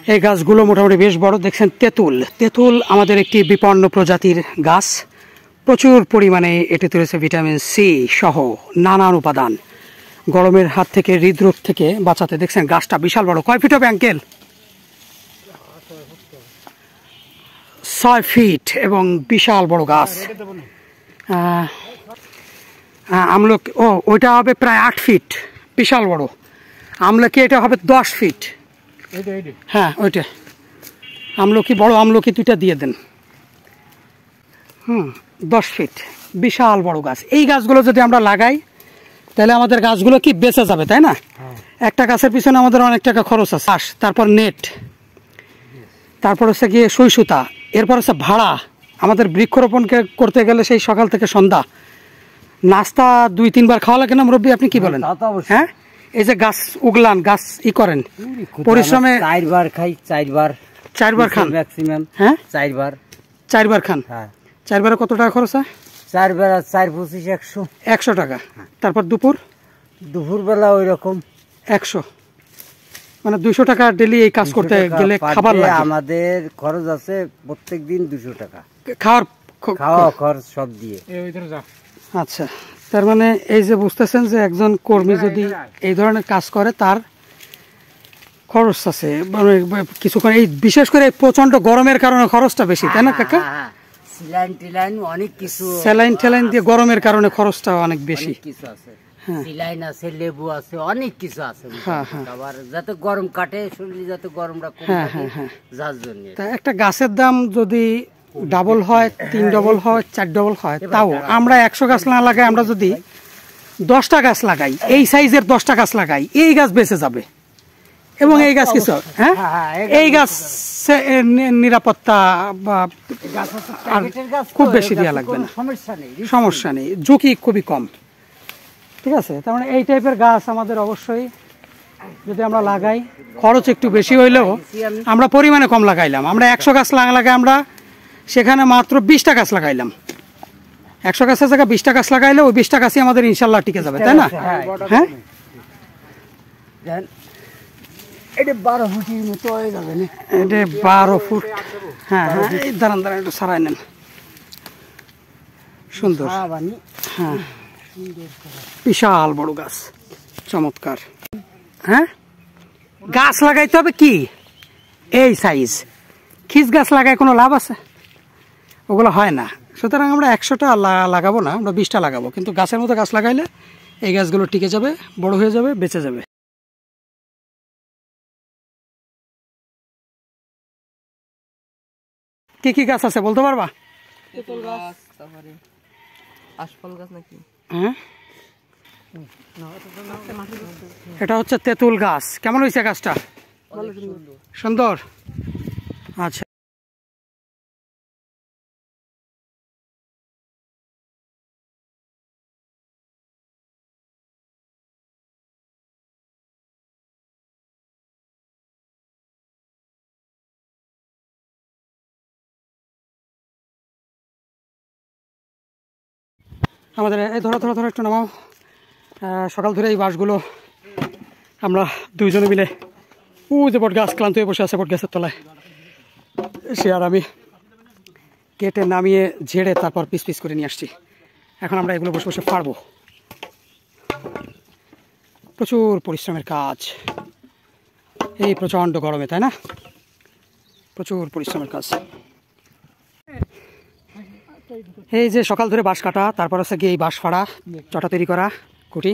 এই গাছগুলো মোটামুটি বেশ বড়। দেখছেন তেঁতুল, তেঁতুল আমাদের একটি বিপন্ন প্রজাতির গাছ। প্রচুর পরিমাণে এটিতে রয়েছে ভিটামিন সি সহ নানান উপাদান, গরমের হাত থেকে হৃদরোগ থেকে বাঁচাতে। দেখছেন গাছটা বিশাল বড়। কয় ফিট হবে আঙ্কেল? 6 ফিট এবং বিশাল বড় গাছ। আমলকি ওইটা হবে প্রায় 8 ফিট, বিশাল বড়। আমলকি এটা হবে 10 ফিট। হ্যাঁ ওইটা আমলকি, বড় আমলকি দুইটা দিয়ে দেন। 10 ফিট, বিশাল বড় গাছ। এই গাছগুলো যদি আমরা লাগাই তাহলে আমাদের গাছগুলো কি বেঁচে যাবে, তাই না? একটা গাছের পিছনে আমাদের অনেক টাকা খরচ আছে। তারপর নেট, তারপর হচ্ছে গিয়ে সুই সুতা, এরপর হচ্ছে ভাড়া। আমাদের বৃক্ষরোপণ করতে গেলে সেই সকাল থেকে সন্ধ্যা নাস্তা 2-3 বার খাওয়া লাগে না মুরব্বী? আপনি কি বলেন? হ্যাঁ, এই যে গাছ উগলান, গাছ ই করেন, পরিশ্রমে 4 বার খাই। 4 বার খান ম্যাক্সিমাম। হ্যাঁ 4 বার খান। হ্যাঁ, 4 বারে কত টাকা খরচ হয়? 4 বার 4 25 100 টাকা। তারপর দুপুর বেলা ওই রকম 100, মানে 200 টাকা ডেলি এই কাজ করতে গেলে খাবার লাগে। আমাদের খরচ আছে প্রত্যেক দিন 200 টাকা খাওয়া খরচ সব দিয়ে। আচ্ছা, তার মানে এই যে বুঝতেছেন যে একজন কর্মী যদি এই ধরনের কাজ করে তার খরচ আছে কিছুক্ষণ। এই বিশেষ করে প্রচন্ড গরমের কারণে খরচটা বেশি, তাই না কাকা? স্যালাইন টেলাইন অনেক কিছু, স্যালাইন টেলাইন দিয়ে গরমের কারণে খরচটা অনেক বেশি। কিছু আছে, স্যালাইন আছে, লেবু আছে, অনেক কিছু আছে। আবার যাতে গরম কাটে শরীরে, যাতে গরমটা কম থাকে, যার জন্য। তা একটা গাছের দাম যদি ডাবল হয়, 3 ডবল হয়, 4 ডবল হয়, তাও আমরা 100 গাছ না লাগাই, আমরা যদি 10টা গাছ লাগাই, এই সাইজের 10টা গাছ লাগাই, এই গাছ বেঁচে যাবে। এবং এই গাছ কিছু এই গাছ নিরাপত্তা বা খুব বেশি দেওয়া লাগবে না, সমস্যা নেই, ঝুঁকি খুবই কম। ঠিক আছে, তার মানে এই টাইপের গাছ আমাদের অবশ্যই যদি আমরা লাগাই, খরচ একটু বেশি হইলেও আমরা পরিমাণে কম লাগাইলাম। আমরা 100 গাছ লাগাই, আমরা সেখানে মাত্র 20টা গাছ লাগাইলাম। 100 গাছের জায়গায় 20টা গাছ লাগাইলে ওই 20টা গাছই আমাদের ইনশাল্লাহ টিকে যাবে, তাই না? হ্যাঁ, এটা 12 ফুটের মতো হয়ে যাবে না? এটা 12 ফুট। হ্যাঁ হ্যাঁ, দাঁড়ান একটু সারাই নেন। সুন্দর, হ্যাঁ, বিশাল বড় গাছ, চমৎকার। হ্যাঁ, গাছ লাগাইতে হবে কি এই সাইজ। খিস গাছ লাগায় কোনো লাভ আছে? ওগুলো হয় না। সুতরাং আমরা 100টা লাগাবো না, আমরা 20টা লাগাবো। কিন্তু গাছের মতো গাছ লাগাইলে এই গাছগুলো টিকে যাবে, বড় হয়ে যাবে, বেঁচে যাবে। কি কি গাছ আছে বলতে পারবা? হ্যাঁ, এটা হচ্ছে তেঁতুল গাছ। কেমন হয়েছে গাছটা? সুন্দর। আচ্ছা, আমাদের এই ধরো একটু নামাও। সকাল ধরে এই বাঁশগুলো আমরা 2 জনে মিলে যে বট গাছ, ক্লান্ত হয়ে বসে আছে বট গাছের তলায়, সে আর আমি কেটে নামিয়ে ঝেড়ে তারপর পিস পিস করে নিয়ে আসছি। এখন আমরা এগুলো বসে বসে ফাড়বো। প্রচুর পরিশ্রমের কাজ এই প্রচণ্ড গরমে, তাই না? প্রচুর পরিশ্রমের কাজ। এই যে সকাল ধরে বাঁশ কাটা, তারপর হচ্ছে গিয়ে এই বাঁশ ফাড়া, চটা তৈরি করা, কুটি,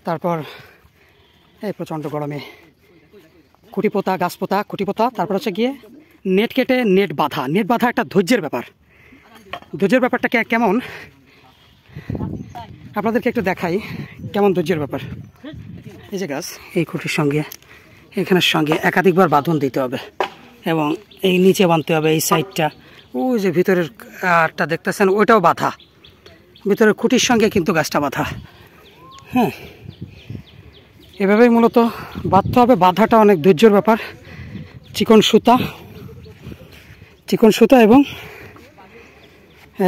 তারপর এই প্রচণ্ড গরমে খুঁটি পোতা, গাছ পোতা, খুঁটি পোতা, তারপর হচ্ছে গিয়ে নেট কেটে নেট বাঁধা। নেট বাঁধা একটা ধৈর্যের ব্যাপার। ধৈর্যের ব্যাপারটা কেমন আপনাদেরকে একটু দেখাই, কেমন ধৈর্যের ব্যাপার। এই যে গাছ, এই খুঁটির সঙ্গে এখানের সঙ্গে একাধিকবার বাঁধন দিতে হবে এবং এই নিচে বাঁধতে হবে, এই সাইডটা, ওই যে ভিতরের টা দেখতেছেন ওইটাও বাঁধা, ভিতরের খুঁটির সঙ্গে কিন্তু গাছটা বাঁধা। হ্যাঁ, এভাবেই মূলত বাঁধতে হবে। বাঁধাটা অনেক ধৈর্যের ব্যাপার। চিকন সুতা এবং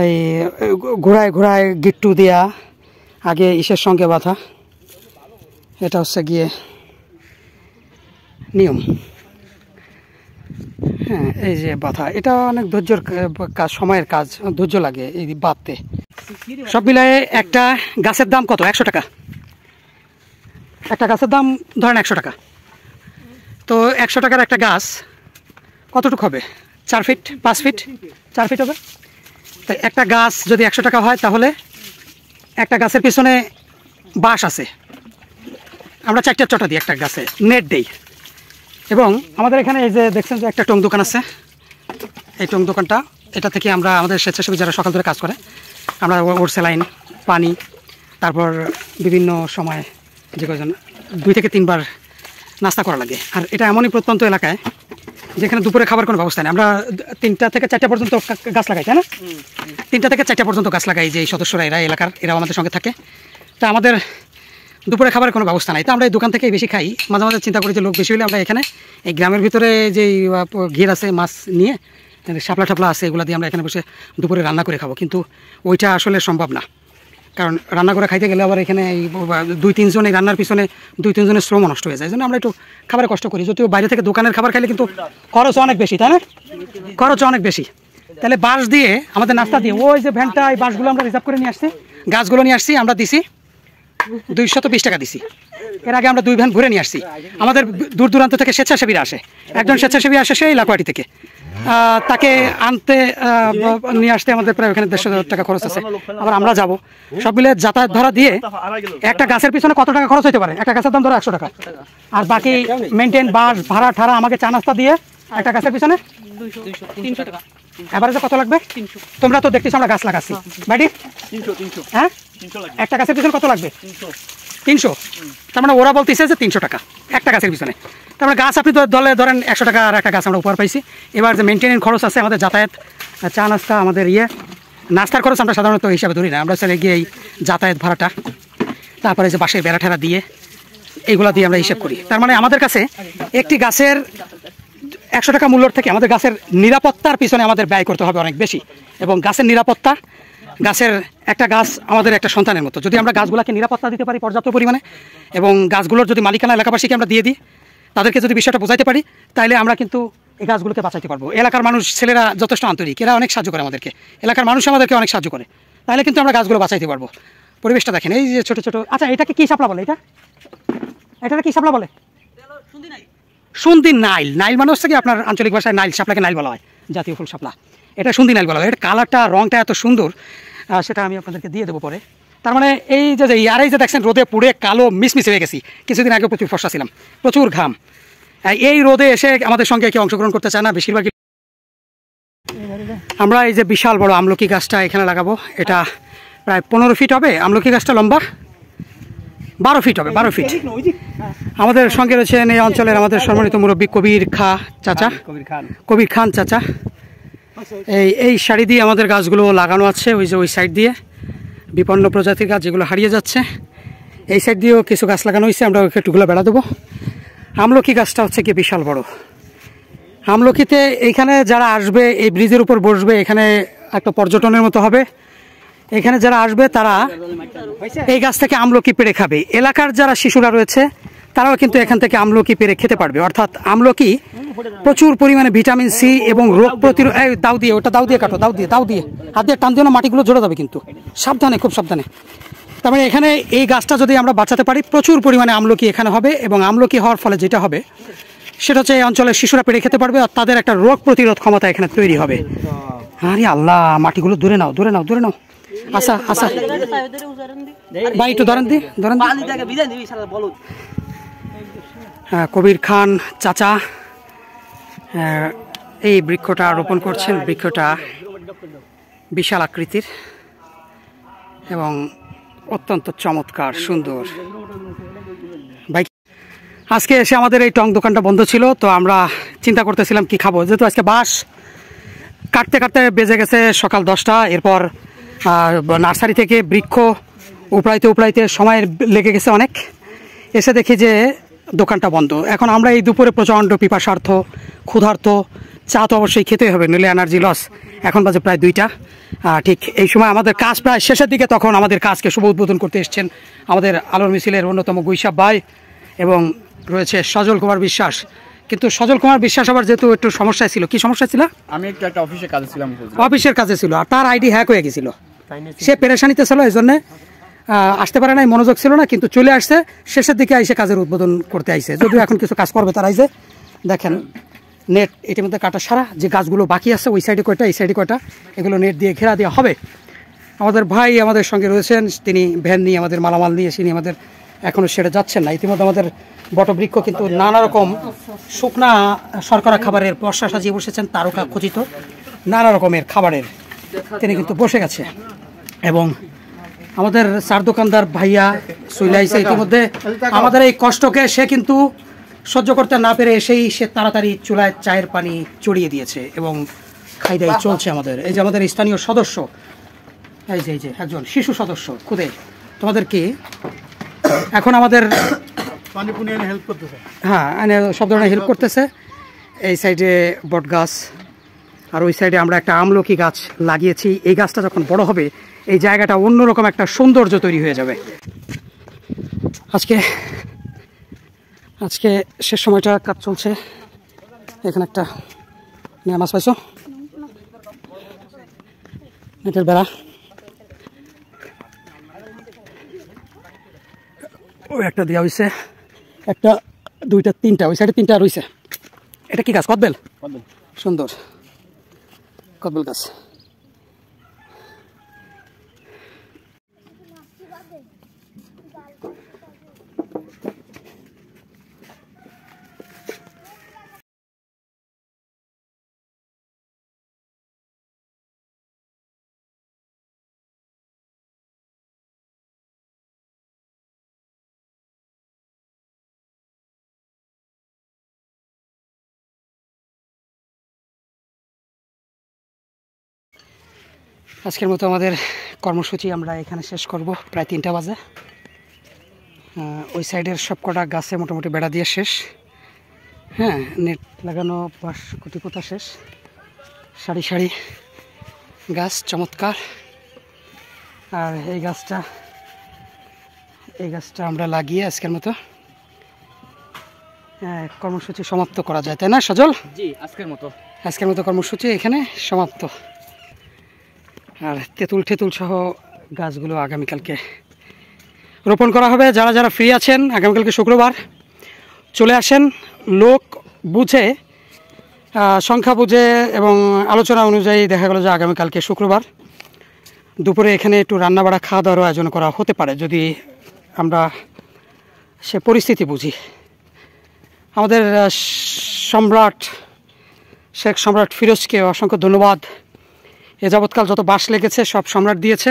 এই ঘোড়ায় গিট্টু দেয়া, আগে ইসের সঙ্গে বাঁধা, এটা হচ্ছে গিয়ে নিয়ম। হ্যাঁ, এই যে বাঁধা, এটা অনেক ধৈর্যের কাজ, সময়ের কাজ, ধৈর্য লাগে এই বাঁধতে। সব মিলায়ে একটা গাছের দাম কত? 100 টাকা। একটা গাছের দাম ধরেন 100 টাকা। তো 100 টাকার একটা গাছ কতটুকু হবে? 4 ফিট, 5 ফিট, 4 ফিট হবে। তাই একটা গাছ যদি 100 টাকা হয়, তাহলে একটা গাছের পিছনে বাঁশ আছে, আমরা 4টা চটা দিই একটা গাছে, নেট দেই। এবং আমাদের এখানে এই যে দেখছেন যে একটা টং দোকান আছে, এই টং দোকানটা, এটা থেকে আমরা আমাদের স্বেচ্ছাসেবী যারা সকাল ধরে কাজ করে, আমরা ওর স্যালাইন, পানি, তারপর বিভিন্ন সময় যে কজন 2 থেকে 3 বার নাস্তা করা লাগে। আর এটা এমনই প্রত্যন্ত এলাকায় যেখানে দুপুরে খাবার কোনো ব্যবস্থা নেই। আমরা 3টা থেকে 4টা পর্যন্ত গাছ লাগাই, তাই না? 3টা থেকে 4টা পর্যন্ত গাছ লাগাই, যে সদস্যরা এরা এলাকার, এরাও আমাদের সঙ্গে থাকে। তা আমাদের দুপুরে খাবারের কোনো ব্যবস্থা নাই, তো আমরা এই দোকান থেকেই বেশি খাই। মাঝে মাঝে চিন্তা করি যে লোক বেশি হলে আমরা এখানে এই গ্রামের ভিতরে যে ঘের আছে, মাছ নিয়ে, শাপলা টাপলা আছে, এগুলো দিয়ে আমরা এখানে বসে দুপুরে রান্না করে খাবো। কিন্তু ওইটা আসলে সম্ভব না, কারণ রান্না করে খাইতে গেলে আবার এখানে এই 2-3 জন এই রান্নার পিছনে 2-3 জনের শ্রম নষ্ট হয়ে যায়। এই জন্য আমরা একটু খাবারে কষ্ট করি। যদিও বাইরে থেকে দোকানের খাবার খাইলে কিন্তু খরচ অনেক বেশি, তাই না? খরচ অনেক বেশি। তাহলে বাঁশ দিয়ে আমাদের নাস্তা দিয়ে, ওই যে ভ্যানটা, এই বাঁশগুলো আমরা রিজার্ভ করে নিয়ে আসছি, গাছগুলো নিয়ে আসছি, আমরা দিছি 220 টাকা দিছি। এর আগে আমরা 2 ভ্যান ভরে নিয়ে আসছি। আমাদের দূর দূরান্ত থেকে স্বেচ্ছাসেবীরা আসে, একজন স্বেচ্ছাসেবী আসে সেই লাকুয়াটি থেকে, তাকে আনতে নিয়ে আসতে আমাদের প্রায় ওখানে 150 টাকা খরচ আছে। আবার আমরা যাব, সব মিলে যাতায়াত ভাড়া দিয়ে একটা গাছের পিছনে কত টাকা খরচ হতে পারে? একটা গাছের দাম ধরো 100 টাকা, আর বাকি মেনটেন, বাস ভাড়া ঠাড়া, আমাকে চা নাস্তা দিয়ে একটা গাছের পিছনে 300 টাকা। এভারেজে কত লাগবে? তোমরা তো দেখতেছো আমরা গাছ লাগাচ্ছি, বাড়ি 300 হ্যাঁ, একটা গাছের পিছনে কত লাগবে? 300। তার মানে ওরা বলতেছে যে 300 টাকা একটা গাছের পিছনে। তার মানে গাছ আপনি দলে ধরেন 100 টাকা, আর একটা গাছ আমরা উপহার পাইছি। এবার যে মেনটেনেন্স খরচ আছে, আমাদের যাতায়াত, চা নাস্তা, আমাদের নাস্তার খরচ আমরা সাধারণত হিসাবে ধরি না, আমরা চলে গিয়ে এই যাতায়াত ভাড়াটা, তারপরে যে বাঁশের বেড়া ঠেড়া দিয়ে, এইগুলা দিয়ে আমরা হিসাব করি। তার মানে আমাদের কাছে একটি গাছের 100 টাকা মূল্যর থেকে আমাদের গাছের নিরাপত্তার পিছনে আমাদের ব্যয় করতে হবে অনেক বেশি। এবং গাছের নিরাপত্তা, গাছের একটা গাছ আমাদের একটা সন্তানের মতো। যদি আমরা গাছগুলোকে নিরাপত্তা দিতে পারি পর্যাপ্ত পরিমাণে, এবং গাছগুলোর যদি মালিকানা এলাকাবাসীকে আমরা দিয়ে দিই, তাদেরকে যদি বিষয়টা বোঝাইতে পারি, তাহলে আমরা কিন্তু এই গাছগুলোকে বাঁচাইতে পারবো। এলাকার মানুষ, ছেলেরা যথেষ্ট আন্তরিক, এরা অনেক সাহায্য করে আমাদেরকে, এলাকার মানুষ আমাদেরকে অনেক সাহায্য করে, তাহলে কিন্তু আমরা গাছগুলো বাঁচাইতে পারবো। পরিবেশটা দেখেন, এই যে ছোটো ছোটো, আচ্ছা এটাকে কী শাপলা বলে? এটা কী শাপলা বলে? সুন্দি নাইল। নাইল মানে হচ্ছে কি আপনার আঞ্চলিক ভাষায় নাইল, শাপলাকে নাইল বলা হয়, জাতীয় ফুল শাপলা। এটা সুন্দি নাইল বলা হয়। এটা কালারটা, রঙটা এত সুন্দর, সেটা আমি আপনাদেরকে দিয়ে দেবো পরে। তার মানে এই যে আর এই যে দেখছেন রোদে পুড়ে কালো মিসমিস হয়ে গেছি, কিছুদিন আগে প্রচুর ফর্সা ছিলাম, প্রচুর ঘাম। এই রোদে এসে আমাদের সঙ্গে কেউ অংশগ্রহণ করতে চায় না বেশিরভাগই। আমরা এই যে বিশাল বড় আমলকি গাছটা এখানে লাগাবো, এটা প্রায় 15 ফিট হবে। আমলকি গাছটা লম্বা 12 ফিট হবে, 12 ফিট। আমাদের সঙ্গে রয়েছেন এই অঞ্চলের আমাদের সম্মানিত মুরব্বী কবির খান চাচা। এই সারি দিয়ে আমাদের গাছগুলো লাগানো আছে, ওই যে ওই সাইড দিয়ে বিপন্ন প্রজাতির গাছ যেগুলো হারিয়ে যাচ্ছে, এই সাইড দিয়েও কিছু গাছ লাগানো হয়েছে, আমরা একটুগুলো বেড়া দেবো। আমলকি গাছটা হচ্ছে কি বিশাল বড়। আমলকিতে এইখানে যারা আসবে, এই ব্রিজের উপর বসবে, এখানে একটা পর্যটনের মতো হবে। এখানে যারা আসবে তারা এই গাছ থেকে আমলকি পেড়ে খাবে। এলাকার যারা শিশুরা রয়েছে তারাও কিন্তু এখান থেকে আমলকি পেড়ে খেতে পারবে। অর্থাৎ আমলকি প্রচুর পরিমাণে ভিটামিন সি এবং রোগ প্রতিরোধ। দাও দিয়ে, ওটা দাও দিয়ে কাটো, দাও দিয়ে হাত দিয়ে টান দিয়ে না, মাটিগুলো জড়ে যাবে কিন্তু, সাবধানে, খুব সাবধানে। তার মানে এখানে এই গাছটা যদি আমরা বাঁচাতে পারি, প্রচুর পরিমাণে আমলকি এখানে হবে, এবং আমলকি হওয়ার ফলে যেটা হবে সেটা হচ্ছে এই অঞ্চলের শিশুরা পেড়ে খেতে পারবে, আর তাদের একটা রোগ প্রতিরোধ ক্ষমতা এখানে তৈরি হবে। আরে আল্লাহ, মাটিগুলো দূরে নাও। আচ্ছা ভাই একটু ধরেন। কবির খান চাচা এই বৃক্ষটা রোপণ করছেন। বৃক্ষটা বিশাল আকৃতির এবং অত্যন্ত চমৎকার, সুন্দর। ভাই আজকে এসে আমাদের এই টং দোকানটা বন্ধ ছিল, তো আমরা চিন্তা করতেছিলাম কি খাবো, যেহেতু আজকে বাঁশ কাটতে কাটতে বেজে গেছে সকাল 10টা। এরপর নার্সারি থেকে বৃক্ষ উপড়াইতে সময় লেগে গেছে অনেক। এসে দেখি যে দোকানটা বন্ধ। এখন আমরা এই দুপুরে প্রচণ্ড পিপাসার্থ, ক্ষুধার্ত, চা তো অবশ্যই খেতে হবে, নইলে এনার্জি লস। এখন বাজে প্রায় 2টা। ঠিক এই সময় আমাদের কাজ প্রায় শেষের দিকে, তখন আমাদের কাজকে শুভ উদ্বোধন করতে এসছেন আমাদের আলোর মিছিলের অন্যতম গুইসাব ভাই, এবং রয়েছে সজল কুমার বিশ্বাস, কিন্তু সজল কুমার বিশ্বাস আবার যেহেতু একটু সমস্যায় ছিল, কি সমস্যা ছিল? আমি একটু একটা অফিসে কাজে ছিলাম, অফিসের কাজে ছিল, আর তার আইডি হ্যাক হয়ে গেছিল, সে পেরেশানিতে ছিল, এই জন্যে আসতে পারে নাই, মনোযোগ ছিল না, কিন্তু চলে আসছে শেষের দিকে আইসে কাজের উদ্বোধন করতে আইসে, যদিও এখন কিছু কাজ করবে তার আইসে। দেখেন নেট এটির মধ্যে কাটা সারা, যে গাছগুলো বাকি আছে ওই সাইডে কয়টা এই সাইডে কয়টা, এগুলো নেট দিয়ে ঘেরা দেওয়া হবে। আমাদের ভাই আমাদের সঙ্গে রয়েছেন, তিনি ভ্যান নিয়ে আমাদের মালামাল নিয়ে তিনি আমাদের এখনও সেরে যাচ্ছেন না। ইতিমধ্যে আমাদের বটবৃক্ষ কিন্তু নানা রকম শুকনা শর্করা খাবারের পশা সাজিয়ে বসেছেন, তারকা খচিত নানা রকমের খাবারের তিনি কিন্তু বসে গেছে। এবং আমাদের চার দোকানদার ভাইয়া সুইলাইছে ইতিমধ্যে আমাদের এই কষ্টকে সে কিন্তু সহ্য করতে না পেরে এসেই সে তাড়াতাড়ি চুলায় চায়ের পানি চড়িয়ে দিয়েছে এবং খাই দাই চলছে আমাদের। এই যে আমাদের স্থানীয় সদস্য, এই যে একজন শিশু সদস্য খুদে তোমাদেরকে এখন আমাদের হেল্প করতেছে, হ্যাঁ সব ধরনের হেল্প করতেছে। এই সাইডে বট গাছ আর ওই সাইডে আমরা একটা আমলকি গাছ লাগিয়েছি, এই গাছটা যখন বড় হবে এই জায়গাটা অন্যরকম একটা সৌন্দর্য তৈরি হয়ে যাবে। আজকে শেষ সময়টা কাজ চলছে, এখানে একটা মাছ পাইছো, নেটের বেড়া, ওই একটা দেওয়া হয়েছে, একটা দুইটা তিনটা, ওই সাইডে তিনটা রয়েছে। এটা কি গাছ? কদবেল, সুন্দর কদবেল গাছ। আজকের মতো আমাদের কর্মসূচি আমরা এখানে শেষ করব, প্রায় 3টা বাজে। ওই সাইডের সব কটা গাছে মোটামুটি বেড়া দিয়ে শেষ, হ্যাঁ নেট লাগানো বাঁশ কুটি পোতা শেষ, সারি সারি গাছ চমৎকার। আর এই গাছটা আমরা লাগিয়ে আজকের মতো কর্মসূচি সমাপ্ত করা যায়, তাই না সজল? জি, আজকের মতো কর্মসূচি এখানে সমাপ্ত। আর তেঁতুল সহ গাছগুলো আগামীকালকে রোপণ করা হবে। যারা যারা ফ্রি আছেন আগামীকালকে শুক্রবার চলে আসেন, লোক বুঝে সংখ্যা বুঝে এবং আলোচনা অনুযায়ী দেখা গেল যে আগামীকালকে শুক্রবার দুপুরে এখানে একটু রান্নাবাড়া খাওয়া দাওয়ার আয়োজন করা হতে পারে, যদি আমরা সে পরিস্থিতি বুঝি। আমাদের শেখ সম্রাট ফিরোজকে অসংখ্য ধন্যবাদ। এ যাবৎকাল যত বাঁশ লেগেছে সব সম্রাট দিয়েছে,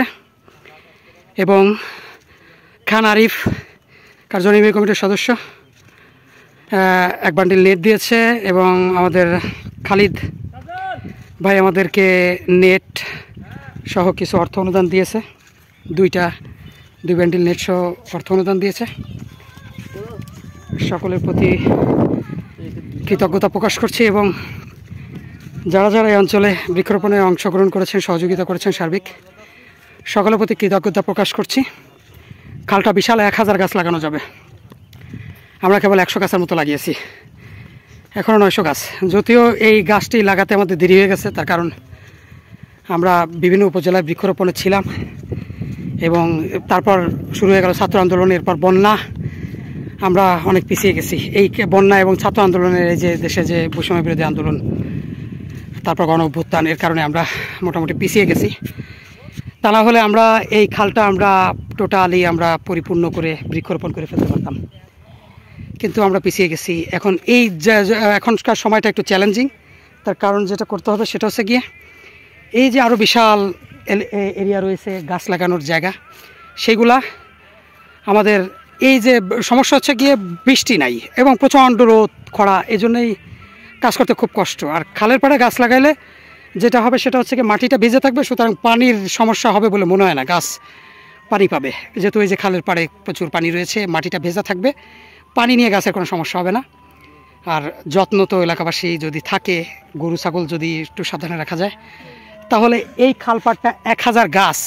এবং খান আরিফ কার্যনির্বাহী কমিটির সদস্য এক বান্ডিল নেট দিয়েছে, এবং আমাদের খালিদ ভাই আমাদেরকে নেট সহ কিছু অর্থ অনুদান দিয়েছে, 2 বান্ডিল নেট সহ অর্থ অনুদান দিয়েছে। সকলের প্রতি কৃতজ্ঞতা প্রকাশ করছি, এবং যারা যারা এই অঞ্চলে বৃক্ষরোপণে অংশগ্রহণ করেছেন, সহযোগিতা করেছেন সার্বিক সকলের প্রতি কৃতজ্ঞতা প্রকাশ করছি। খালটা বিশাল, 1000 গাছ লাগানো যাবে, আমরা কেবল 100 গাছের মতো লাগিয়েছি, এখনও 900 গাছ। যদিও এই গাছটি লাগাতে আমাদের দেরি হয়ে গেছে, তার কারণ আমরা বিভিন্ন উপজেলায় বৃক্ষরোপণে ছিলাম, এবং তারপর শুরু হয়ে গেল ছাত্র আন্দোলন, এরপর বন্যা, আমরা অনেক পিছিয়ে গেছি। এই বন্যা এবং ছাত্র আন্দোলনের এই যে দেশে যে বৈষম্য বিরোধী আন্দোলন, তারপর গণ অভ্যুত্থান, এর কারণে আমরা মোটামুটি পিছিয়ে গেছি। তা না হলে আমরা এই খালটা আমরা টোটালি আমরা পরিপূর্ণ করে বৃক্ষরোপণ করে ফেলতে পারতাম, কিন্তু আমরা পিছিয়ে গেছি। এখন এখনকার সময়টা একটু চ্যালেঞ্জিং, তার কারণ যেটা করতে হবে সেটা হচ্ছে গিয়ে এই যে আরও বিশাল এরিয়া রয়েছে গাছ লাগানোর জায়গা, সেগুলা আমাদের এই যে সমস্যা হচ্ছে গিয়ে বৃষ্টি নাই এবং প্রচণ্ড রোদ খরা, এই জন্যই কাজ করতে খুব কষ্ট। আর খালের পাড়ে গাছ লাগাইলে যেটা হবে সেটা হচ্ছে কি মাটিটা ভিজে থাকবে, সুতরাং পানির সমস্যা হবে বলে মনে হয় না, গাছ পানি পাবে, যেহেতু এই যে খালের পাড়ে প্রচুর পানি রয়েছে, মাটিটা ভেজা থাকবে, পানি নিয়ে গাছের কোনো সমস্যা হবে না। আর যত্ন তো এলাকাবাসী যদি থাকে, গরু ছাগল যদি একটু সাবধানে রাখা যায়, তাহলে এই খালপাড়টা 1000 গাছ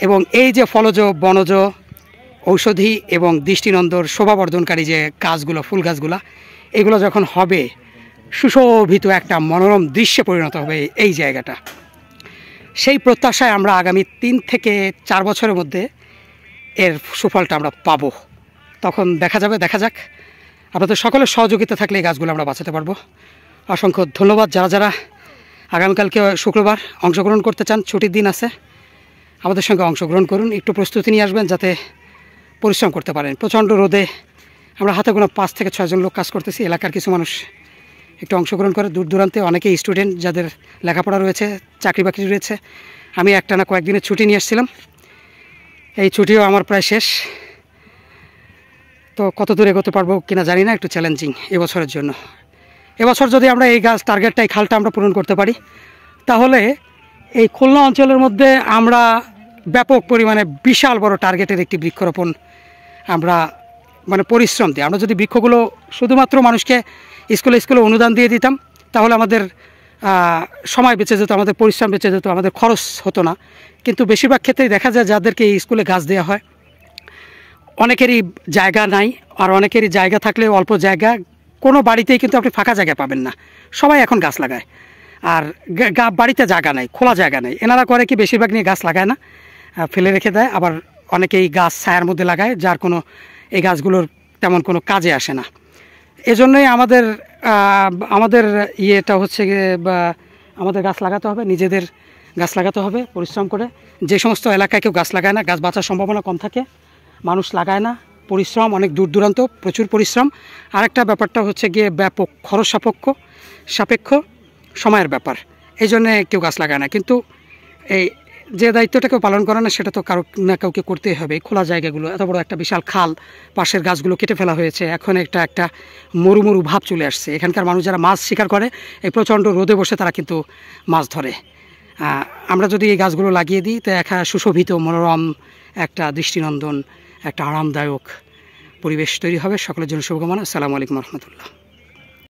এবং এই যে ফলজ বনজ ঔষধি এবং দৃষ্টিনন্দর শোভাবর্ধনকারী যে গাছগুলো, ফুল গাছগুলা, এগুলো যখন হবে সুশোভিত একটা মনোরম দৃশ্যে পরিণত হবে এই জায়গাটা। সেই প্রত্যাশায় আমরা আগামী 3 থেকে 4 বছরের মধ্যে এর সুফলটা আমরা পাবো। তখন দেখা যাক। আপনাদের সকলের সহযোগিতা থাকলে এই গাছগুলো আমরা বাঁচাতে পারবো। অসংখ্য ধন্যবাদ। যারা আগামীকালকে শুক্রবার অংশগ্রহণ করতে চান, ছুটির দিন আছে, আমাদের সঙ্গে অংশগ্রহণ করুন। একটু প্রস্তুতি নিয়ে আসবেন যাতে পরিশ্রম করতে পারেন। প্রচণ্ড রোদে আমরা হাতে গোনা 5 থেকে 6 জন লোক কাজ করতেছি। এলাকার কিছু মানুষ একটু অংশগ্রহণ করে, দূর দূরান্তে অনেকেই স্টুডেন্ট যাদের লেখাপড়া রয়েছে, চাকরি বাকরি রয়েছে। আমি একটানা কয়েকদিনের ছুটি নিয়ে এসেছিলাম, এই ছুটিও আমার প্রায় শেষ। তো কত দূর এগোতে পারবো কিনা জানি না, একটু চ্যালেঞ্জিং এবছরের জন্য। এবছর যদি আমরা এই গাছ টার্গেটটা, এই খালটা আমরা পূরণ করতে পারি, তাহলে এই খুলনা অঞ্চলের মধ্যে আমরা ব্যাপক পরিমাণে বিশাল বড় টার্গেটের একটি বৃক্ষরোপণ আমরা পরিশ্রম দিই। আমরা যদি বৃক্ষগুলো শুধুমাত্র মানুষকে স্কুলে অনুদান দিয়ে দিতাম, তাহলে আমাদের সময় বেঁচে যেত, আমাদের পরিশ্রম বেঁচে যেত, আমাদের খরচ হতো না। কিন্তু বেশিরভাগ ক্ষেত্রেই দেখা যায় যাদেরকে এই স্কুলে গাছ দেওয়া হয়, অনেকেরই জায়গা নাই, আর অনেকেরই জায়গা থাকলে অল্প জায়গা, কোনো বাড়িতেই কিন্তু আপনি ফাঁকা জায়গা পাবেন না। সবাই এখন গাছ লাগায়, আর বাড়িতে জায়গা নাই, খোলা জায়গা নেই। এনারা করে কি, বেশিরভাগ নিয়ে গাছ লাগায় না, ফেলে রেখে দেয়। আবার অনেকেই গাছ ছায়ার মধ্যে লাগায়, যার কোনো এই গাছগুলোর তেমন কোনো কাজে আসে না। এজন্যই আমাদের ইয়েটা হচ্ছে বা আমাদের গাছ লাগাতে হবে, নিজেদের গাছ লাগাতে হবে পরিশ্রম করে। যে সমস্ত এলাকায় কেউ গাছ লাগায় না, গাছ বাঁচার সম্ভাবনা কম থাকে, মানুষ লাগায় না, পরিশ্রম অনেক দূর দূরান্ত, প্রচুর পরিশ্রম। আরেকটা ব্যাপারটা হচ্ছে গিয়ে ব্যাপক খরচ সাপেক্ষ সময়ের ব্যাপার, এই জন্যে কেউ গাছ লাগায় না। কিন্তু এই যে দায়িত্বটা কেউ পালন করে না, সেটা তো কারো না কাউকে করতেই হবে। খোলা জায়গাগুলো, এত বড় একটা বিশাল খাল, পাশের গাছগুলো কেটে ফেলা হয়েছে, এখন একটা মরু ভাব চলে আসছে। এখানকার মানুষ যারা মাছ শিকার করে, এই প্রচণ্ড রোদে বসে তারা কিন্তু মাছ ধরে। আমরা যদি এই গাছগুলো লাগিয়ে দিই, তো একটা সুশোভিত মনোরম একটা দৃষ্টিনন্দন, একটা আরামদায়ক পরিবেশ তৈরি হবে। সকলের জন্য শুভকামনা। আসসালামু আলাইকুম রহমতুল্লাহ।